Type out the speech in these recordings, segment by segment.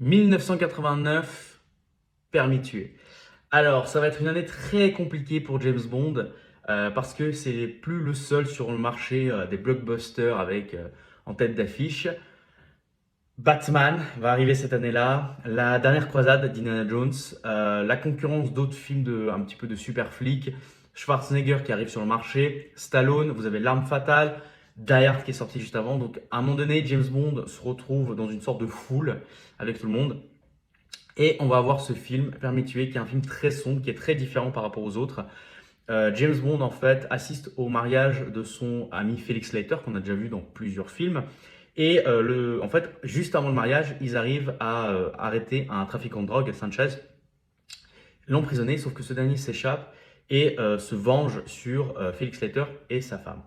1989, permis de tuer. Alors, ça va être une année très compliquée pour James Bond parce que c'est plus le seul sur le marché des blockbusters avec en tête d'affiche. Batman va arriver cette année-là, la dernière croisade d'Indiana Jones, la concurrence d'autres films un petit peu de super flics, Schwarzenegger qui arrive sur le marché, Stallone, vous avez L'Arme Fatale, Die Hard qui est sorti juste avant. Donc à un moment donné, James Bond se retrouve dans une sorte de foule avec tout le monde. Et on va avoir ce film, Permis de tuer, qui est un film très sombre, qui est très différent par rapport aux autres. James Bond, en fait, assiste au mariage de son ami Felix Leiter, qu'on a déjà vu dans plusieurs films. Et en fait, juste avant le mariage, ils arrivent à arrêter un trafiquant de drogue, Sanchez, l'emprisonner, sauf que ce dernier s'échappe et se venge sur Felix Leiter et sa femme.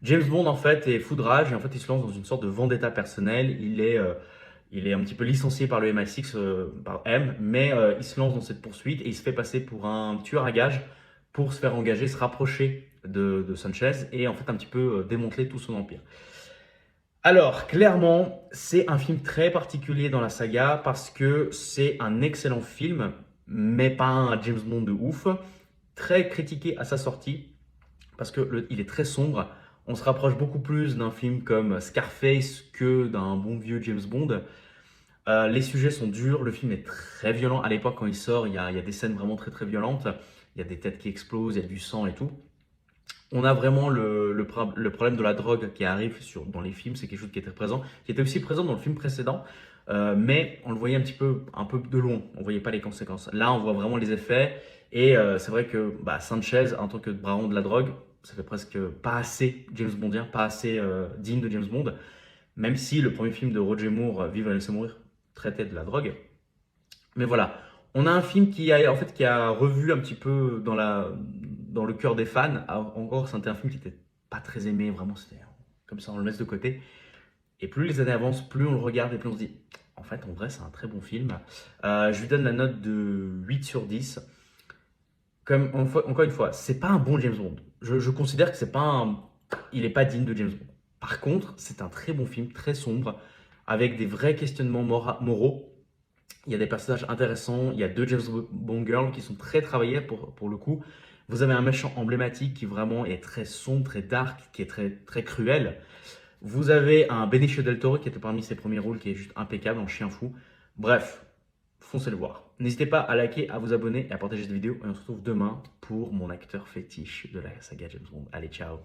James Bond, en fait, est fou de rage et en fait, il se lance dans une sorte de vendetta personnelle. Il est un petit peu licencié par le MI6, par M, mais il se lance dans cette poursuite et il se fait passer pour un tueur à gages pour se faire engager, se rapprocher de Sanchez et en fait un petit peu démanteler tout son empire. Alors, clairement, c'est un film très particulier dans la saga parce que c'est un excellent film, mais pas un James Bond de ouf. Très critiqué à sa sortie parce que il est très sombre. On se rapproche beaucoup plus d'un film comme Scarface que d'un bon vieux James Bond. Les sujets sont durs, le film est très violent. À l'époque, quand il sort, il y a des scènes vraiment très très violentes. Il y a des têtes qui explosent, il y a du sang et tout. On a vraiment le problème de la drogue qui arrive dans les films, c'est quelque chose qui était présent, qui était aussi présent dans le film précédent, mais on le voyait un peu de loin, on ne voyait pas les conséquences. Là, on voit vraiment les effets, et c'est vrai que Sanchez, en tant que baron de la drogue, ça fait presque pas assez James Bondien, pas assez digne de James Bond, même si le premier film de Roger Moore, Vivre et laisser mourir, traitait de la drogue. Mais voilà, on a un film qui a revu un petit peu dans le cœur des fans. Encore, c'était un film qui n'était pas très aimé, vraiment, c'était comme ça, on le laisse de côté. Et plus les années avancent, plus on le regarde et plus on se dit, en fait, en vrai, c'est un très bon film. Je lui donne la note de 8 sur 10. Encore une fois, c'est pas un bon James Bond. Je considère que il est pas digne de James Bond. Par contre, c'est un très bon film, très sombre, avec des vrais questionnements moraux. Il y a des personnages intéressants, il y a deux James Bond girls qui sont très travaillées pour le coup. Vous avez un méchant emblématique qui vraiment est très sombre, très dark, qui est très, très cruel. Vous avez un Benicio del Toro qui était parmi ses premiers rôles, qui est juste impeccable en chien fou. Bref, foncez le voir. N'hésitez pas à liker, à vous abonner et à partager cette vidéo. Et on se retrouve demain pour mon acteur fétiche de la saga James Bond. Allez, ciao!